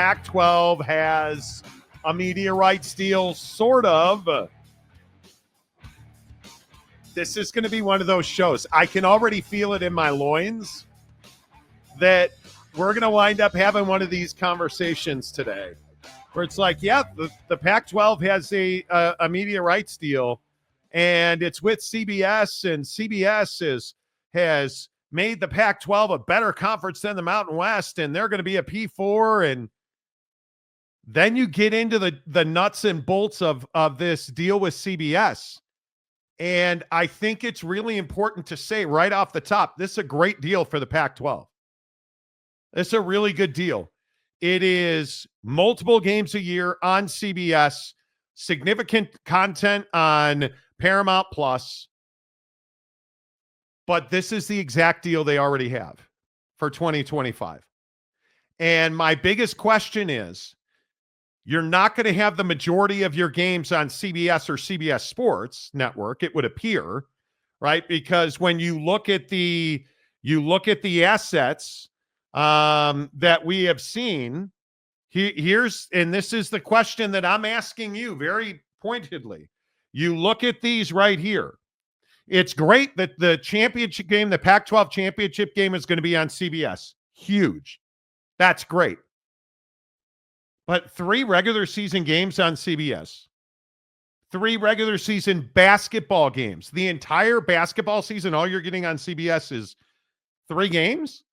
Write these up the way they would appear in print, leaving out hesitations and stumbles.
Pac-12 has a media rights deal, sort of. This is going to be one of those shows. I can already feel it in my loins that we're going to wind up having one of these conversations today where it's like, yeah, the Pac-12 has a media rights deal, and it's with CBS, and CBS has made the Pac-12 a better conference than the Mountain West, and they're going to be a P4. And then you get into the nuts and bolts of this deal with CBS. And I think it's really important to say right off the top, this is a great deal for the Pac-12. It's a really good deal. It is multiple games a year on CBS, significant content on Paramount Plus. But this is the exact deal they already have for 2025. And my biggest question is, you're not going to have the majority of your games on CBS or CBS Sports Network, it would appear, right? Because when you look at the assets that we have seen, and this is the question that I'm asking you very pointedly. You look at these right here. It's great that the championship game, the Pac-12 championship game, is going to be on CBS. Huge. That's great. But 3 regular season games on CBS, 3 regular season basketball games, the entire basketball season, all you're getting on CBS is 3 games?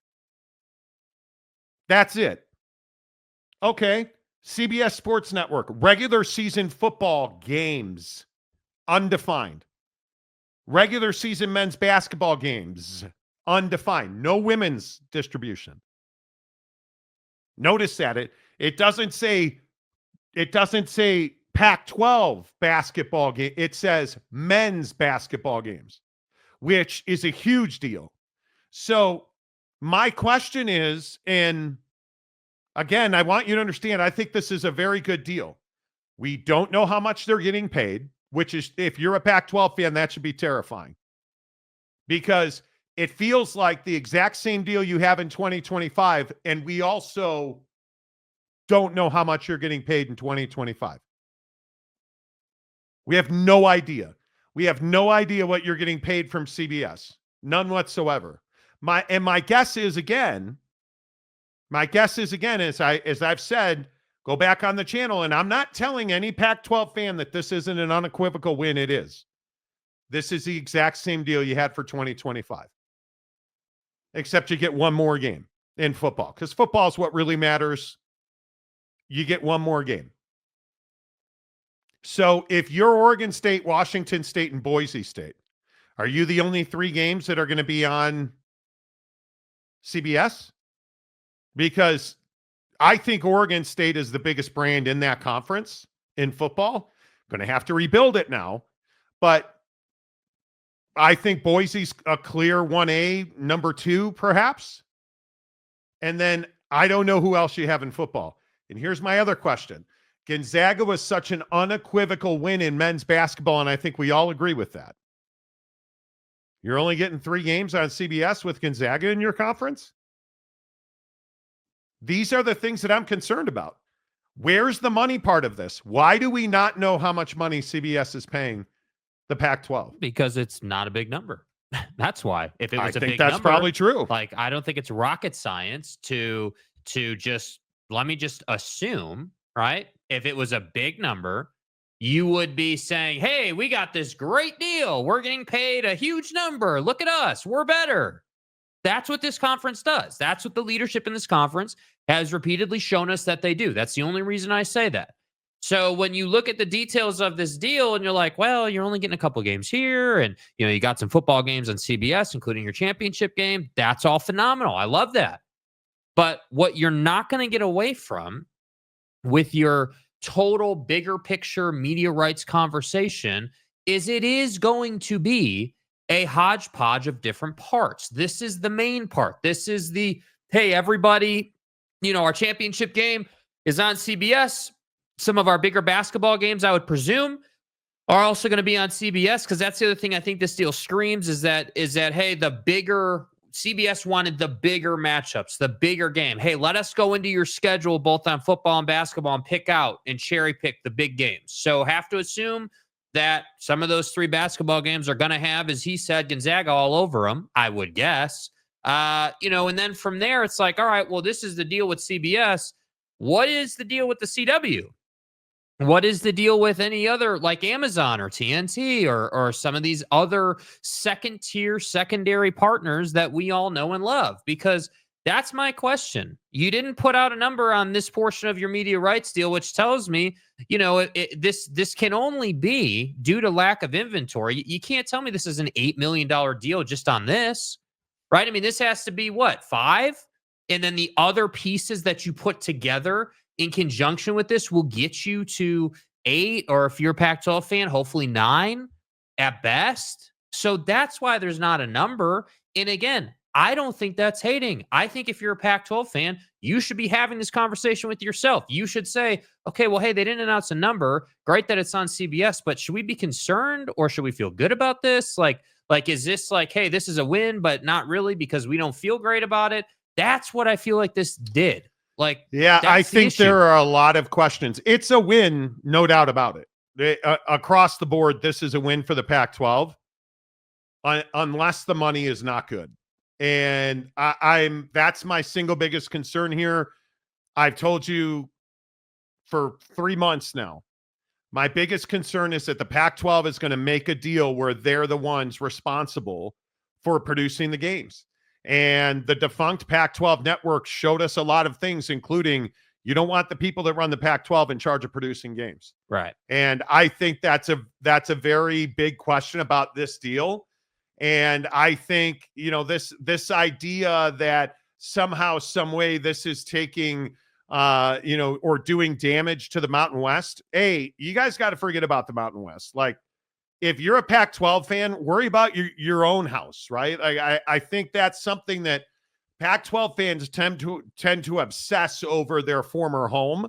That's it. Okay. CBS Sports Network, regular season football games, undefined. Regular season men's basketball games, undefined. No women's distribution. Notice that it doesn't say Pac-12 basketball game. It says men's basketball games, which is a huge deal. So my question is, and again, I want you to understand, I think this is a very good deal. We don't know how much they're getting paid, which is, if you're a Pac-12 fan, that should be terrifying. Because it feels like the exact same deal you have in 2025, and we also don't know how much you're getting paid in 2025. We have no idea. We have no idea what you're getting paid from CBS. None whatsoever. My guess is again, as I've said, go back on the channel, and I'm not telling any Pac-12 fan that this isn't an unequivocal win. It is. This is the exact same deal you had for 2025. Except you get one more game in football, because football is what really matters. You get one more game. So if you're Oregon State, Washington State, and Boise State, are you the only 3 games that are going to be on CBS? Because I think Oregon State is the biggest brand in that conference in football. Going to have to rebuild it now. But I think Boise's a clear 1A, number 2, perhaps. And then I don't know who else you have in football. And here's my other question. Gonzaga was such an unequivocal win in men's basketball, and I think we all agree with that. You're only getting 3 games on CBS with Gonzaga in your conference? These are the things that I'm concerned about. Where's the money part of this? Why do we not know how much money CBS is paying the Pac-12? Because it's not a big number. That's why. If it was a big number, that's probably true. Like, I don't think it's rocket science to just, let me just assume, right? If it was a big number, you would be saying, hey, we got this great deal. We're getting paid a huge number. Look at us. We're better. That's what this conference does. That's what the leadership in this conference has repeatedly shown us that they do. That's the only reason I say that. So when you look at the details of this deal and you're like, well, you're only getting a couple games here, and you got some football games on CBS, including your championship game. That's all phenomenal. I love that. But what you're not going to get away from with your total bigger picture media rights conversation is it is going to be a hodgepodge of different parts. This is the main part. This is the, hey, everybody, our championship game is on CBS. Some of our bigger basketball games, I would presume, are also going to be on CBS, because that's the other thing I think this deal screams is that, hey, the bigger CBS wanted the bigger matchups, the bigger game. Hey, let us go into your schedule both on football and basketball and pick out and cherry pick the big games. So have to assume that some of those 3 basketball games are going to have, as he said, Gonzaga all over them, I would guess. And then from there, it's like, all right, well, this is the deal with CBS. What is the deal with the CW? What is the deal with any other, like Amazon or TNT or some of these other second-tier, secondary partners that we all know and love? Because that's my question. You didn't put out a number on this portion of your media rights deal, which tells me, this can only be due to lack of inventory. You can't tell me this is an $8 million deal just on this, right? I mean, this has to be what, 5? And then the other pieces that you put together in conjunction with this will get you to 8, or if you're a Pac-12 fan, hopefully 9 at best. So that's why there's not a number. And again, I don't think that's hating. I think if you're a Pac-12 fan, you should be having this conversation with yourself. You should say, okay, well, hey, they didn't announce a number. Great that it's on CBS, but should we be concerned or should we feel good about this? Like, is this like, hey, this is a win, but not really because we don't feel great about it? That's what I feel like this did. Yeah, I think there are a lot of questions. It's a win, no doubt about it. Across the board, this is a win for the Pac-12, unless the money is not good. And that's my single biggest concern here. I've told you for 3 months now, my biggest concern is that the Pac-12 is going to make a deal where they're the ones responsible for producing the games. And the defunct Pac-12 network showed us a lot of things, including you don't want the people that run the Pac-12 in charge of producing games. Right. And I think that's a very big question about this deal. And I think, this idea that somehow, some way this is taking, or doing damage to the Mountain West. Hey, you guys got to forget about the Mountain West. Like, if you're a Pac-12 fan, worry about your own house, right? I think that's something that Pac-12 fans tend to obsess over their former home.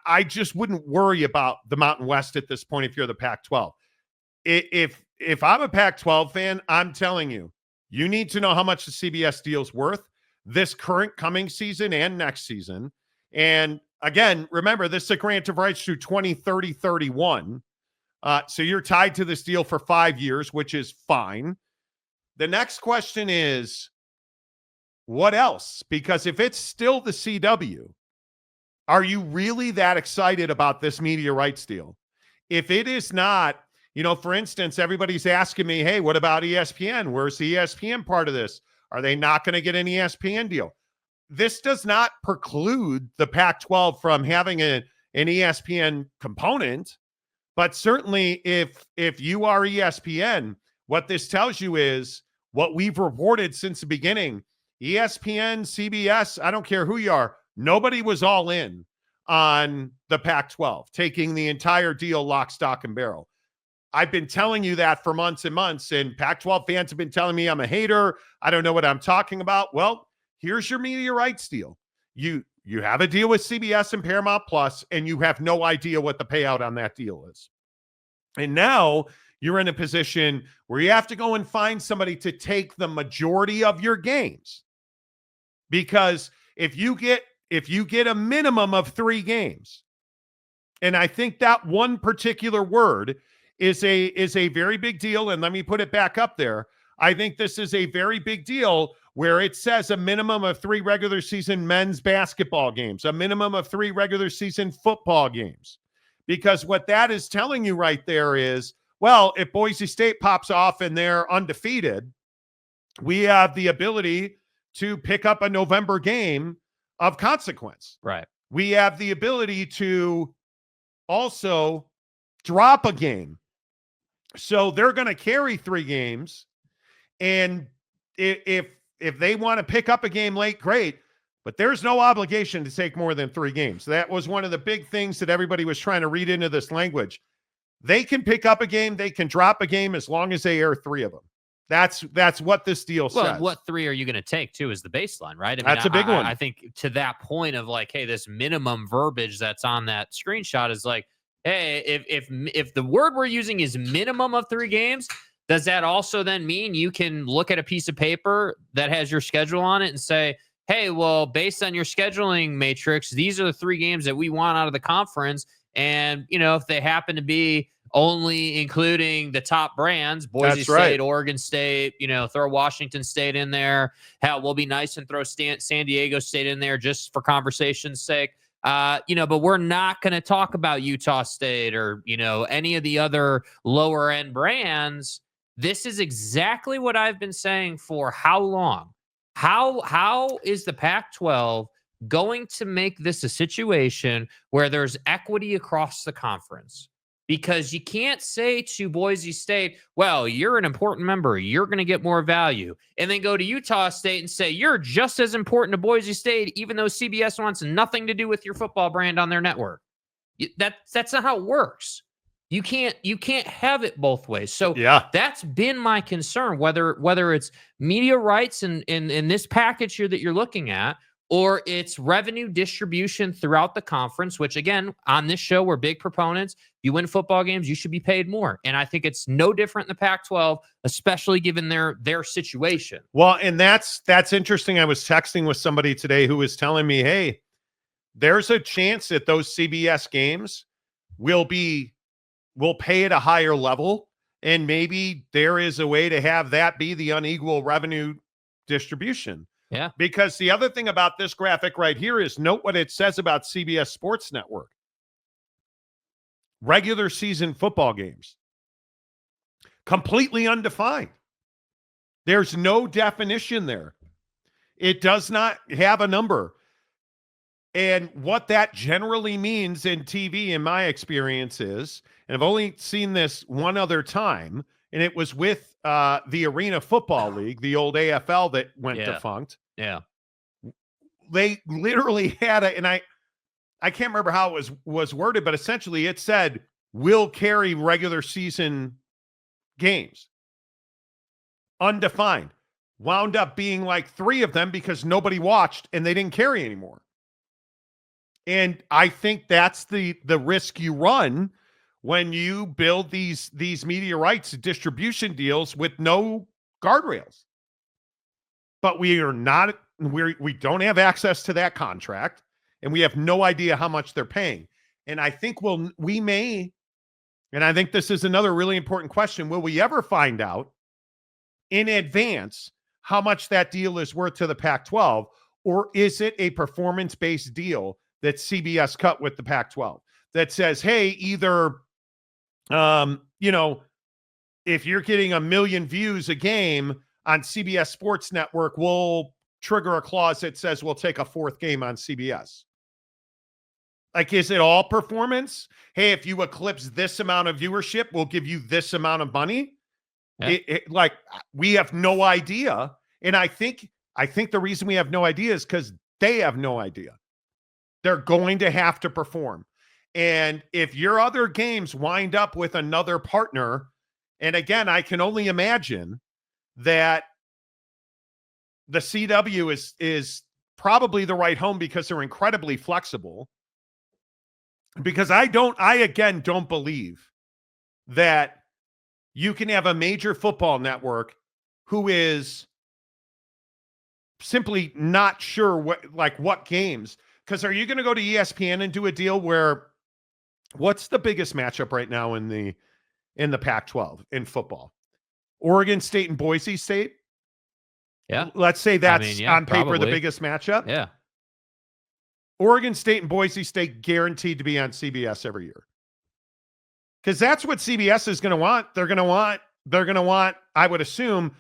I just wouldn't worry about the Mountain West at this point if you're the Pac-12. If I'm a Pac-12 fan, I'm telling you, you need to know how much the CBS deal's worth this current coming season and next season. And again, remember, this is a grant of rights through 2030-31. So you're tied to this deal for 5 years, which is fine. The next question is, what else? Because if it's still the CW, are you really that excited about this media rights deal? If it is not, for instance, everybody's asking me, hey, what about ESPN? Where's the ESPN part of this? Are they not going to get an ESPN deal? This does not preclude the Pac-12 from having an ESPN component. But certainly if you are ESPN, what this tells you is what we've reported since the beginning. ESPN, CBS, I don't care who you are, nobody was all in on the Pac-12, taking the entire deal lock, stock, and barrel. I've been telling you that for months and months, and Pac-12 fans have been telling me I'm a hater. I don't know what I'm talking about. Well, here's your media rights deal. You have a deal with CBS and Paramount Plus, and you have no idea what the payout on that deal is. And now you're in a position where you have to go and find somebody to take the majority of your games. Because if you get a minimum of 3 games, and I think that one particular word is a very big deal, and let me put it back up there. I think this is a very big deal where it says a minimum of 3 regular season men's basketball games, a minimum of 3 regular season football games. Because what that is telling you right there is, well, if Boise State pops off and they're undefeated, we have the ability to pick up a November game of consequence. Right. We have the ability to also drop a game. So they're going to carry 3 games. And if they want to pick up a game late, great. But there's no obligation to take more than 3 games. That was one of the big things that everybody was trying to read into this language. They can pick up a game, they can drop a game as long as they air 3 of them. That's what this deal says. Well, what 3 are you going to take too is the baseline, right? I mean, that's a big one. I think to that point of like, hey, this minimum verbiage that's on that screenshot is like, hey, if the word we're using is minimum of 3 games, does that also then mean you can look at a piece of paper that has your schedule on it and say, hey, well, based on your scheduling matrix, these are the 3 games that we want out of the conference. And, if they happen to be only including the top brands, Boise That's State, right. Oregon State, throw Washington State in there. Hell, we'll be nice and throw San Diego State in there just for conversation's sake. But we're not going to talk about Utah State or, any of the other lower end brands. This is exactly what I've been saying for how long? How is the Pac-12 going to make this a situation where there's equity across the conference? Because you can't say to Boise State, well, you're an important member, you're going to get more value, and then go to Utah State and say you're just as important to Boise State, even though CBS wants nothing to do with your football brand on their network. That's not how it works. You can't have it both ways. So that's been my concern, whether it's media rights in this package here that you're looking at, or it's revenue distribution throughout the conference, which again, on this show, we're big proponents. You win football games, you should be paid more. And I think it's no different in the Pac-12, especially given their situation. Well, and that's interesting. I was texting with somebody today who was telling me, hey, there's a chance that those CBS games will pay at a higher level, and maybe there is a way to have that be the unequal revenue distribution. Yeah. Because the other thing about this graphic right here is note what it says about CBS Sports Network. Regular season football games. Completely undefined. There's no definition there. It does not have a number. And what that generally means in TV, in my experience, is, and I've only seen this one other time, and it was with the Arena Football League, the old AFL that went defunct. Yeah. They literally had and I can't remember how it was worded, but essentially it said, will carry regular season games. Undefined. Wound up being like 3 of them because nobody watched and they didn't carry anymore. And I think that's the risk you run when you build these media rights distribution deals with no guardrails. But we don't have access to that contract, and we have no idea how much they're paying. And I think we may, and I think this is another really important question, will we ever find out in advance how much that deal is worth to the Pac-12, or is it a performance-based deal that CBS cut with the Pac-12 that says, hey, either, if you're getting 1 million views a game on CBS Sports Network, we'll trigger a clause that says we'll take a 4th game on CBS. Like, is it all performance? Hey, if you eclipse this amount of viewership, we'll give you this amount of money. Yeah. Like, we have no idea. And I think the reason we have no idea is because they have no idea. They're going to have to perform. And if your other games wind up with another partner, and again, I can only imagine that the CW is probably the right home because they're incredibly flexible. Because I again don't believe that you can have a major football network who is simply not sure what games. Because are you going to go to ESPN and do a deal where what's the biggest matchup right now in the Pac-12 in football? Oregon State and Boise State? Yeah. Let's say that's on paper probably the biggest matchup. Yeah. Oregon State and Boise State guaranteed to be on CBS every year. Because that's what CBS is going to want. They're going to want, I would assume,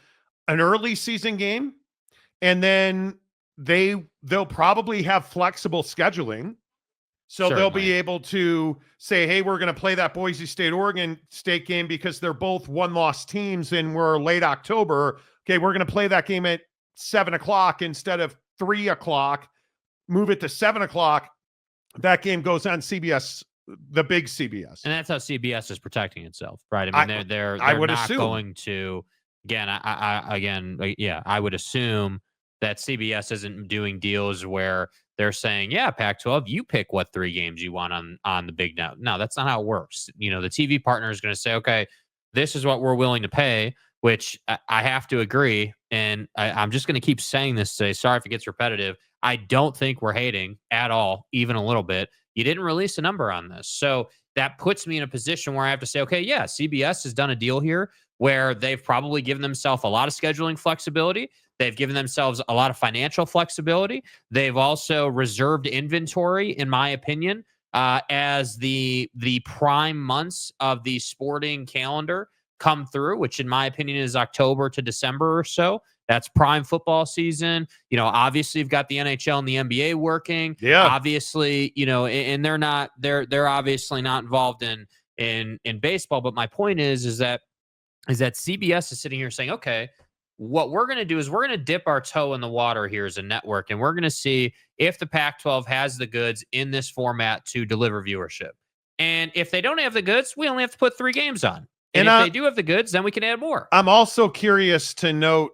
an early season game. And then they'll probably have flexible scheduling. So Certainly. They'll be able to say, hey, we're going to play that Boise State, Oregon State game because they're both 1-loss teams and we're late October. Okay, we're going to play that game at 7:00 instead of 3:00. Move it to 7:00. That game goes on CBS, the big CBS. And that's how CBS is protecting itself, right? I mean, they're I would not assume. going to, again, I would assume that CBS isn't doing deals where they're saying, yeah, Pac-12, you pick what 3 games you want on the big net. No, that's not how it works. The TV partner is going to say, okay, this is what we're willing to pay, which I have to agree. And I'm just going to keep saying this today. Sorry if it gets repetitive. I don't think we're hating at all, even a little bit. You didn't release a number on this. So that puts me in a position where I have to say, okay, yeah, CBS has done a deal here where they've probably given themselves a lot of scheduling flexibility. They've given themselves a lot of financial flexibility. They've also reserved inventory, in my opinion, as the prime months of the sporting calendar come through, which in my opinion is October to December or so. That's prime football season. You know, obviously you've got the NHL and the NBA working. Yeah. Obviously, you know, and they're obviously not involved in baseball. But my point is that CBS is sitting here saying, okay, what we're going to do is we're going to dip our toe in the water here as a network, and we're going to see if the Pac-12 has the goods in this format to deliver viewership. And if they don't have the goods, we only have to put 3 games on. And if they do have the goods, then we can add more. I'm also curious to note,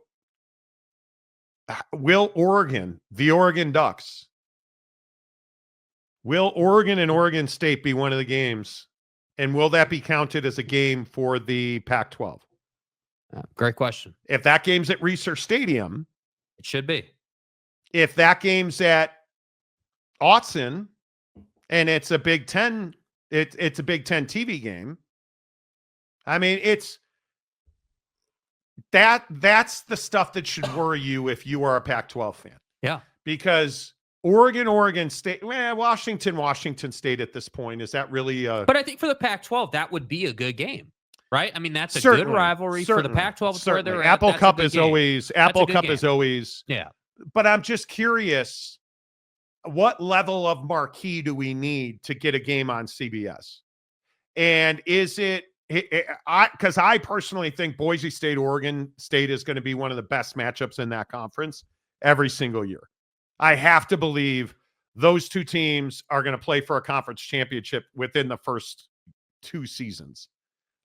will Oregon, the Oregon Ducks, will Oregon and Oregon State be one of the games? And will that be counted as a game for the Pac-12? Great question. If that game's at Research Stadium, it should be. If that game's at Autzen and it's a Big Ten, it's a Big Ten TV game. I mean, that's the stuff that should worry you if you are a Pac-12 fan. Yeah. Because Oregon State, Washington State at this point, is that really But I think for the Pac-12, that would be a good game. Right? I mean, that's a good rivalry for the Pac-12. Where they're Apple Cup is always yeah. But I'm just curious, what level of marquee do we need to get a game on CBS? And is it because I personally think Boise State, Oregon State is going to be one of the best matchups in that conference every single year. I have to believe those two teams are going to play for a conference championship within the first 2 seasons.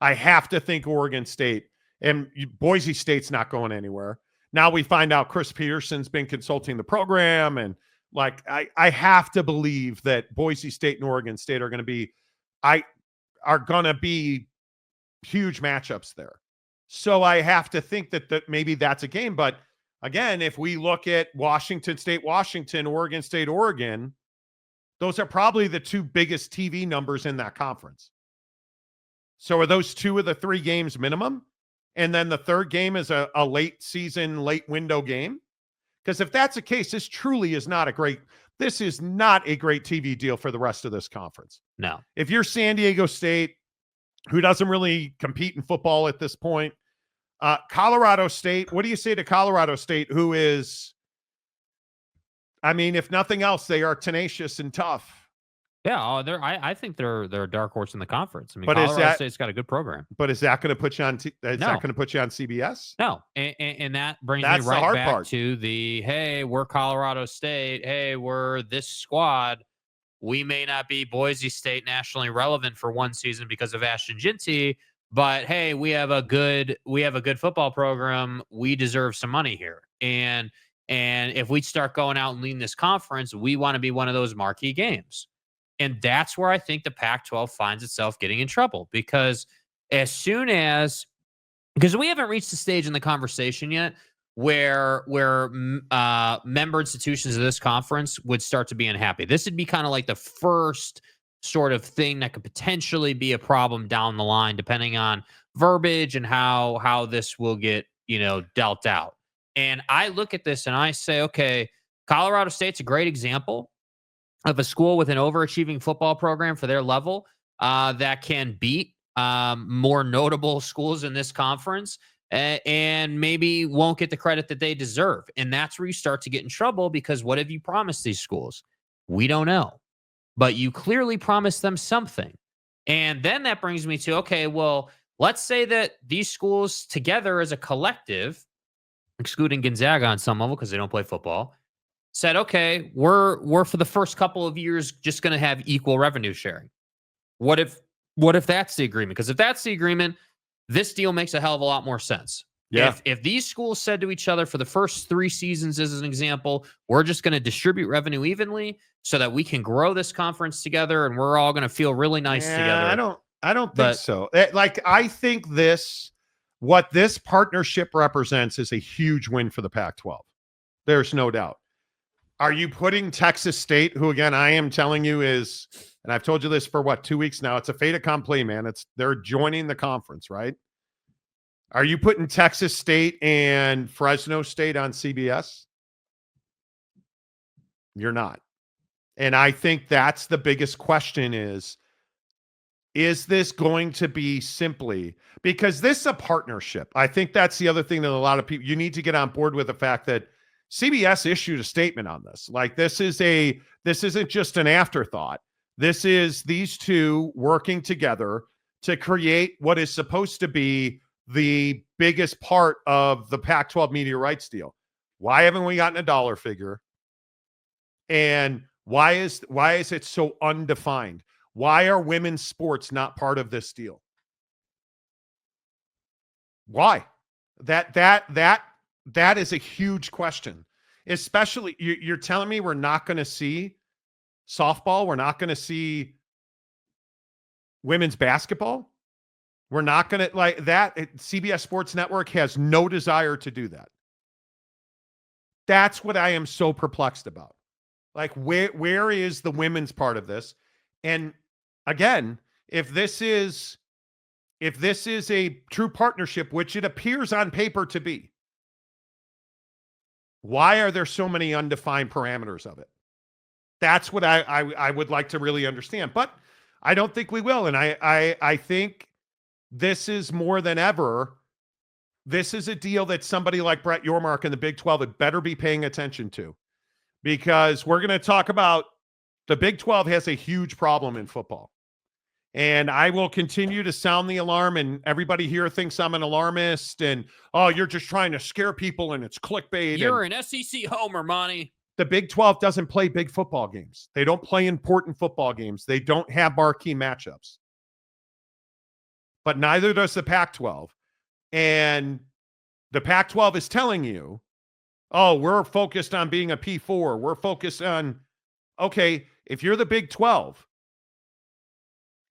I have to think Oregon State, and Boise State's not going anywhere. Now we find out Chris Peterson's been consulting the program, and like I have to believe that Boise State and Oregon State are going to be huge matchups there. So I have to think that maybe that's a game. But again, if we look at Washington State, Washington, Oregon State, Oregon, those are probably the 2 biggest TV numbers in that conference. So are those 2 of the 3 games minimum? And then the third game is a late season, late window game? Because if that's the case, this is not a great TV deal for the rest of this conference. No. If you're San Diego State, who doesn't really compete in football at this point, Colorado State, what do you say to Colorado State, who is, I mean, if nothing else, they are tenacious and tough. Yeah, I think they're a dark horse in the conference. I mean, Colorado State's got a good program. But is that going to put you on? Not going to put you on CBS? No, and that brings me right back to the hey, we're Colorado State. Hey, we're this squad. We may not be Boise State nationally relevant for one season because of Ashton Ginty, but hey, we have a good football program. We deserve some money here, and if we start going out and leading this conference, we want to be one of those marquee games. And that's where I think the Pac-12 finds itself getting in trouble, because because we haven't reached the stage in the conversation yet where member institutions of this conference would start to be unhappy. This would be kind of like the first sort of thing that could potentially be a problem down the line, depending on verbiage and how this will get, dealt out. And I look at this and I say, okay, Colorado State's a great example of a school with an overachieving football program for their level that can beat more notable schools in this conference and maybe won't get the credit that they deserve. And that's where you start to get in trouble, because what have you promised these schools? We don't know. But you clearly promised them something. And then that brings me to, okay, well, let's say that these schools together as a collective, excluding Gonzaga on some level because they don't play football, said, okay, we're for the first couple of years just going to have equal revenue sharing. What if that's the agreement? Because if that's the agreement, this deal makes a hell of a lot more sense. Yeah. If these schools said to each other for the first 3 seasons, as an example, we're just going to distribute revenue evenly so that we can grow this conference together and we're all going to feel really nice together. I don't think so. I think what this partnership represents is a huge win for the Pac-12. There's no doubt. Are you putting Texas State, who again, I am telling you is, and I've told you this for 2 weeks now, it's a fait accompli, man. They're joining the conference, right? Are you putting Texas State and Fresno State on CBS? You're not. And I think that's the biggest question is this going to be simply because this is a partnership? I think that's the other thing that a lot of people, you need to get on board with the fact that CBS issued a statement on this. Like this isn't just an afterthought. This is these two working together to create what is supposed to be the biggest part of the Pac-12 media rights deal. Why haven't we gotten a dollar figure? And why is it so undefined? Why are women's sports not part of this deal? Why? That is a huge question. Especially, you're telling me we're not going to see softball? We're not going to see women's basketball? We're not going to like that. CBS Sports Network has no desire to do that. That's what I am so perplexed about. Like, where is the women's part of this? And again, if this is a true partnership, which it appears on paper to be, why are there so many undefined parameters of it? That's what I would like to really understand. But I don't think we will. And I think this is more than ever. This is a deal that somebody like Brett Yormark and the Big 12 had better be paying attention to. Because we're going to talk about the Big 12 has a huge problem in football. And I will continue to sound the alarm, and everybody here thinks I'm an alarmist and, oh, you're just trying to scare people and it's clickbait. You're an SEC homer, Monty. The Big 12 doesn't play big football games. They don't play important football games. They don't have marquee matchups. But neither does the Pac-12. And the Pac-12 is telling you, oh, we're focused on being a P4. We're focused on, okay, if you're the Big 12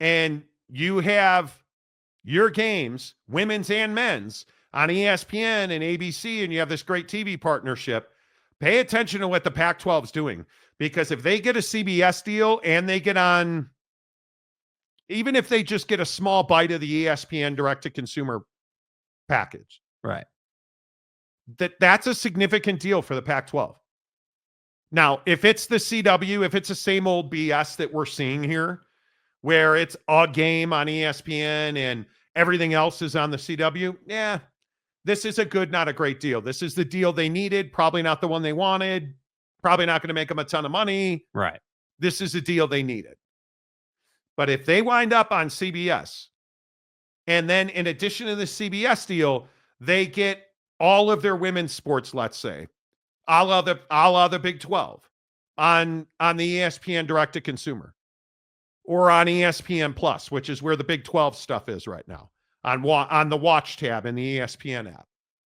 and you have your games, women's and men's, on ESPN and ABC, and you have this great TV partnership, pay attention to what the Pac-12 is doing. Because if they get a CBS deal and they get on, even if they just get a small bite of the ESPN direct-to-consumer package. Right. That's a significant deal for the Pac-12. Now, if it's the CW, if it's the same old BS that we're seeing here, where it's a game on ESPN and everything else is on the CW, yeah, this is a good, not a great deal. This is the deal they needed, probably not the one they wanted, probably not going to make them a ton of money. Right. This is a deal they needed. But if they wind up on CBS, and then in addition to the CBS deal, they get all of their women's sports, let's say, a la the Big 12 on the ESPN direct-to-consumer or on ESPN Plus, which is where the Big 12 stuff is right now, on the Watch tab in the ESPN app.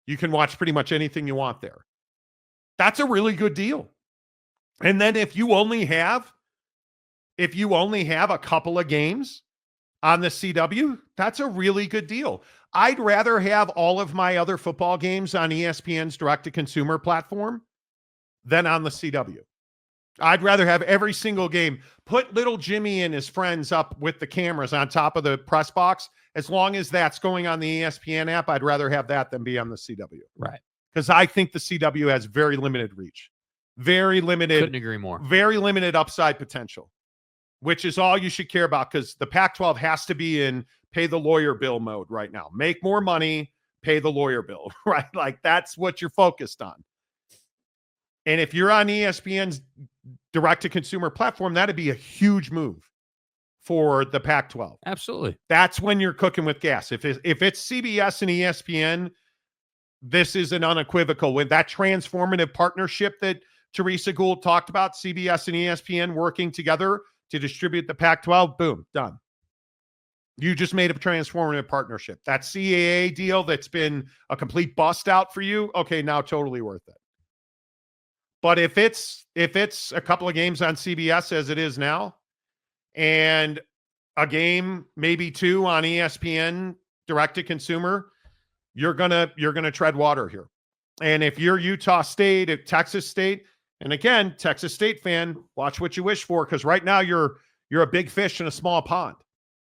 You can watch pretty much anything you want there. That's a really good deal. And then if you only have a couple of games on the CW, that's a really good deal. I'd rather have all of my other football games on ESPN's direct-to-consumer platform than on the CW. I'd rather have every single game. Put little Jimmy and his friends up with the cameras on top of the press box. As long as that's going on the ESPN app, I'd rather have that than be on the CW. Right. Because I think the CW has very limited reach. Very limited. Couldn't agree more. Very limited upside potential, which is all you should care about, because the Pac-12 has to be in pay the lawyer bill mode right now. Make more money, pay the lawyer bill, right? Like that's what you're focused on. And if you're on ESPN's direct-to-consumer platform, that'd be a huge move for the Pac-12. Absolutely. That's when you're cooking with gas. If it's CBS and ESPN, this is an unequivocal win. That transformative partnership that Teresa Gould talked about, CBS and ESPN working together to distribute the Pac-12, boom, done. You just made a transformative partnership. That CAA deal that's been a complete bust out for you, okay, now totally worth it. But if it's a couple of games on CBS as it is now, and a game, maybe two on ESPN direct to consumer, you're gonna tread water here. And if you're Utah State, if Texas State, and again, Texas State fan, watch what you wish for, because right now you're a big fish in a small pond.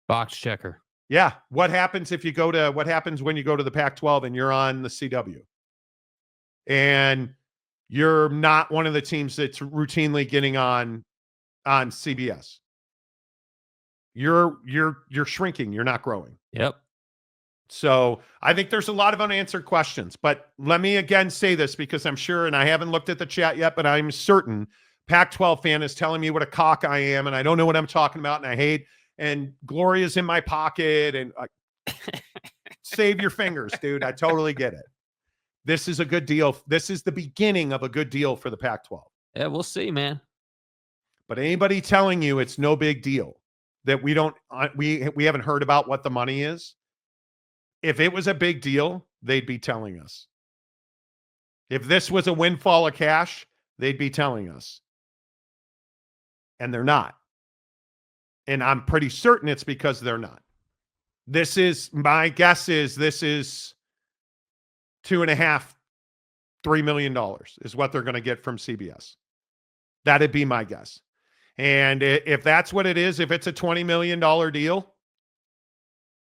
Box checker. Yeah. What happens when you go to the Pac-12 and you're on the CW? And you're not one of the teams that's routinely getting on CBS. You're shrinking, you're not growing. Yep. So I think there's a lot of unanswered questions, but let me again say this, because I'm sure, and I haven't looked at the chat yet, but I'm certain Pac-12 fan is telling me what a cock I am, and I don't know what I'm talking about, and I hate, and Gloria's in my pocket, and save your fingers, dude. I totally get it. This is a good deal. This is the beginning of a good deal for the Pac-12. Yeah, we'll see, man. But anybody telling you it's no big deal, that we haven't heard about what the money is, if it was a big deal, they'd be telling us. If this was a windfall of cash, they'd be telling us. And they're not. And I'm pretty certain it's because they're not. My guess is this is $2.5, $3 million is what they're going to get from CBS. That'd be my guess. And if that's what it is, if it's a $20 million deal,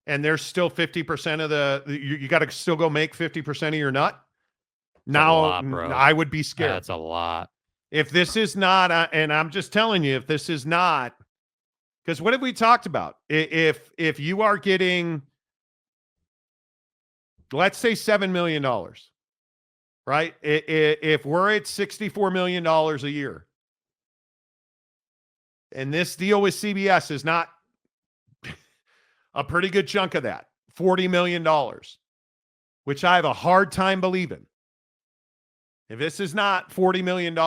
and there's still 50% of you got to still go make 50% of your nut. Now, I would be scared. That's a lot. If this is not, and I'm just telling you, if this is not, because what have we talked about? If you are getting, let's say $7 million, right? If we're at $64 million a year, and this deal with CBS is not a pretty good chunk of that, $40 million, which I have a hard time believing. If this is not $40 million,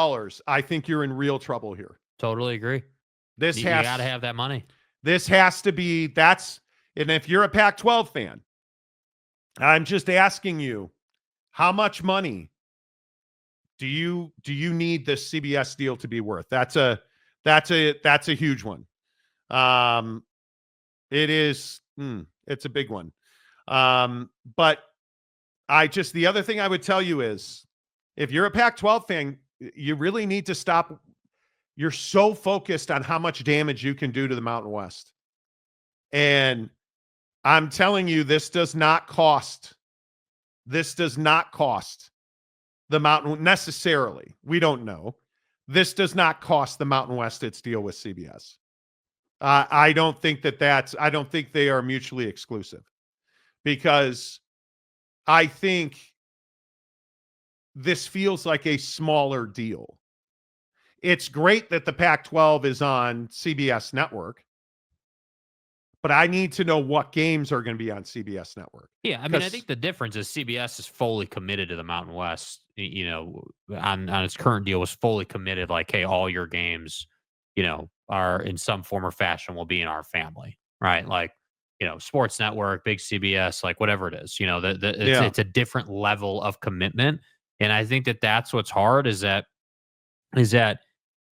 I think you're in real trouble here. Totally agree. You got to have that money. This has to be, and if you're a Pac-12 fan, I'm just asking you, how much money do you need this CBS deal to be worth? That's a huge one. It is, it's a big one. But the other thing I would tell you is, if you're a Pac-12 fan, you really need to stop. You're so focused on how much damage you can do to the Mountain West. And I'm telling you, this does not cost the Mountain necessarily. We don't know. This does not cost the Mountain West its deal with CBS. I don't think they are mutually exclusive, because I think this feels like a smaller deal. It's great that the Pac-12 is on CBS Network, but I need to know what games are going to be on CBS Network. Yeah, I mean, I think the difference is CBS is fully committed to the Mountain West. On its current deal, was fully committed. Like, hey, all your games, are in some form or fashion will be in our family, right? Like, Sports Network, big CBS, like whatever it is. It's a different level of commitment, and I think that's what's hard is that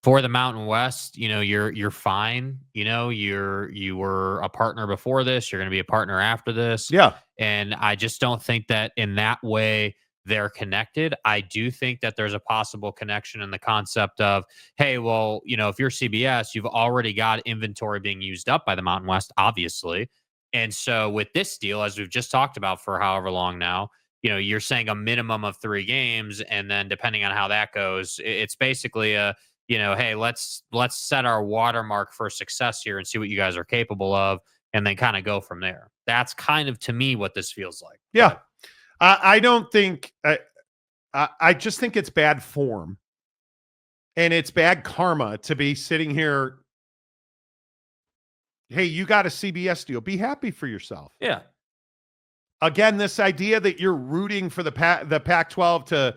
for the Mountain West, you're fine. You were a partner before this. You're going to be a partner after this. Yeah. And I just don't think that in that way they're connected. I do think that there's a possible connection in the concept of, hey, well, if you're CBS, you've already got inventory being used up by the Mountain West, obviously. And so with this deal, as we've just talked about for however long now, you're saying a minimum of 3 games. And then depending on how that goes, it's basically hey, let's set our watermark for success here and see what you guys are capable of, and then kind of go from there. That's kind of, to me, what this feels like. Yeah. I don't think, I just think it's bad form, and it's bad karma to be sitting here. Hey, you got a CBS deal. Be happy for yourself. Yeah. Again, this idea that you're rooting for the Pac-12 to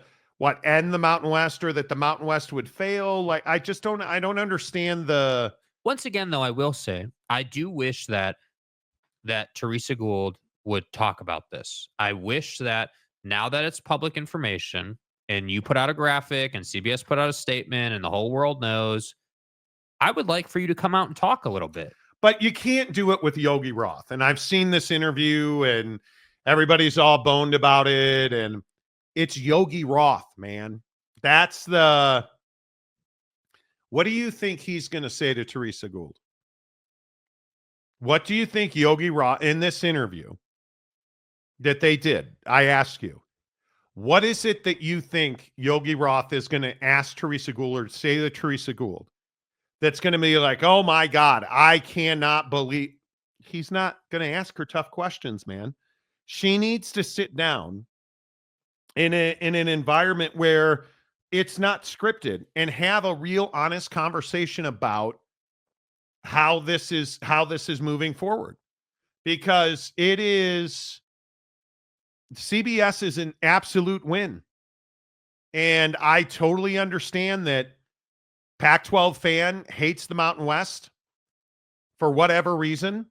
end the Mountain West, or that the Mountain West would fail. Like, I don't understand the. Once again, though, I will say, I do wish that Teresa Gould would talk about this. I wish that now that it's public information and you put out a graphic and CBS put out a statement and the whole world knows, I would like for you to come out and talk a little bit. But you can't do it with Yogi Roth. And I've seen this interview and everybody's all boned about it. And it's Yogi Roth, man. That's the. What do you think he's going to say to Teresa Gould? What do you think Yogi Roth in this interview that they did? I ask you, what is it that you think Yogi Roth is going to ask Teresa Gould or say to Teresa Gould that's going to be like, oh my God, I cannot believe he's not going to ask her tough questions, man. She needs to sit down in an environment where it's not scripted and have a real honest conversation about how this is moving forward, because it is CBS is an absolute win. And I totally understand that Pac-12 fan hates the Mountain West for whatever reason.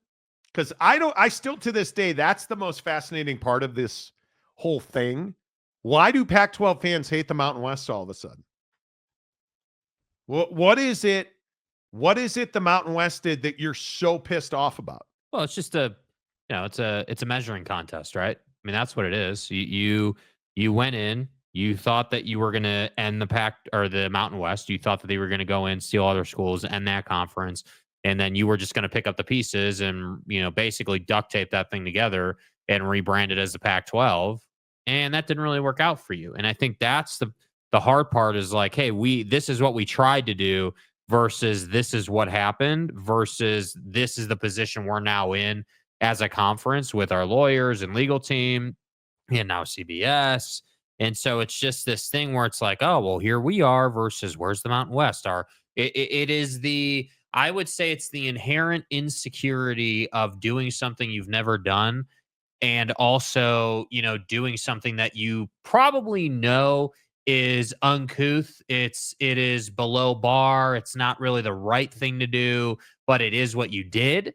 Because I still to this day, that's the most fascinating part of this whole thing. Why do Pac-12 fans hate the Mountain West all of a sudden? What is it? What is it the Mountain West did that you're so pissed off about? Well, it's just it's a measuring contest, right? I mean, that's what it is. You went in, you thought that you were going to end the Pac or the Mountain West. You thought that they were going to go in, steal other schools, end that conference, and then you were just going to pick up the pieces and basically duct tape that thing together and rebrand it as the Pac-12. And that didn't really work out for you. And I think that's the hard part is like, hey, this is what we tried to do versus this is what happened versus this is the position we're now in as a conference with our lawyers and legal team and now CBS. And so it's just this thing where it's like, oh, well, here we are versus where's the Mountain West? It is I would say it's the inherent insecurity of doing something you've never done. And also, doing something that you probably know is uncouth. It is below bar. It's not really the right thing to do, but it is what you did.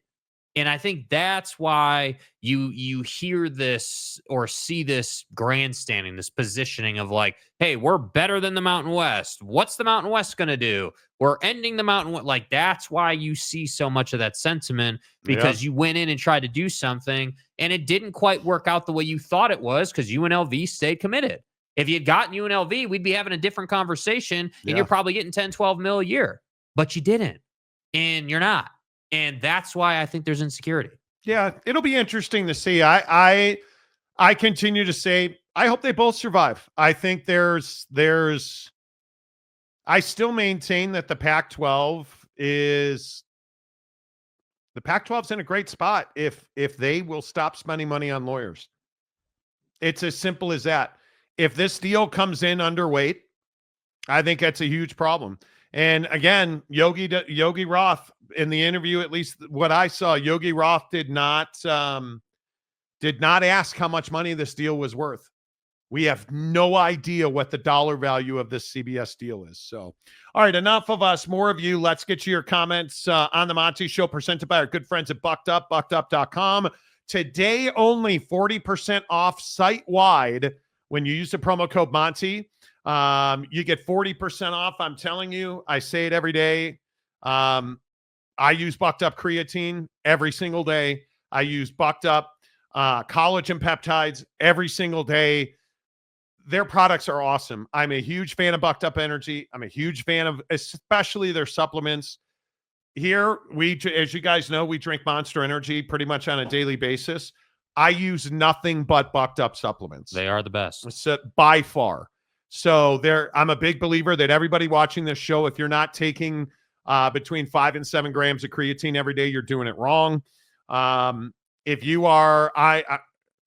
And I think that's why you hear this or see this grandstanding, this positioning of like, hey, we're better than the Mountain West. What's the Mountain West going to do? We're ending the Mountain West. Like, that's why you see so much of that sentiment, because you went in and tried to do something and it didn't quite work out the way you thought it was because UNLV stayed committed. If you had gotten UNLV, we'd be having a different conversation and you're probably getting 10, 12 mil a year, but you didn't and you're not. And that's why I think there's insecurity. Yeah, it'll be interesting to see. I continue to say I hope they both survive. I think I still maintain that the Pac-12 is in a great spot if they will stop spending money on lawyers. It's as simple as that. If this deal comes in underweight, I think that's a huge problem. And again, Yogi Roth in the interview, at least what I saw, Yogi Roth did not ask how much money this deal was worth. We have no idea what the dollar value of this CBS deal is. So, all right, enough of us, more of you. Let's get to your comments on the Monty Show, presented by our good friends at Bucked Up, buckedup.com. Today, only 40% off site-wide when you use the promo code Monty. You get 40% off. I'm telling you, I say it every day. I use Bucked Up creatine every single day. I use Bucked Up collagen peptides every single day. Their products are awesome. I'm a huge fan of Bucked Up Energy. I'm a huge fan of especially their supplements. Here, as you guys know, we drink Monster Energy pretty much on a daily basis. I use nothing but Bucked Up supplements. They are the best. So, by far. So I'm a big believer that everybody watching this show, if you're not taking between 5 and 7 grams of creatine every day, you're doing it wrong. If you are,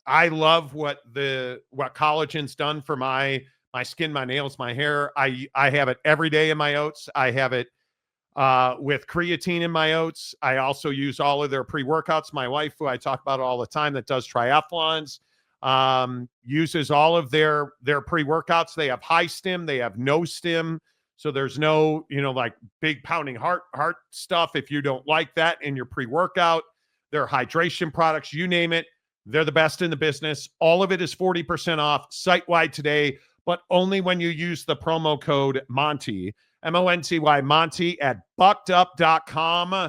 I love what collagen's done for my skin, my nails, my hair. I have it every day in my oats. I have it with creatine in my oats. I also use all of their pre-workouts. My wife, who I talk about all the time, that does triathlons, uses all of their pre-workouts. They have high stim, they have no stim. So there's no, like big pounding heart stuff. If you don't like that in your pre-workout, their hydration products, you name it, they're the best in the business. All of it is 40% off site-wide today, but only when you use the promo code Monty, MONTY, Monty at buckedup.com.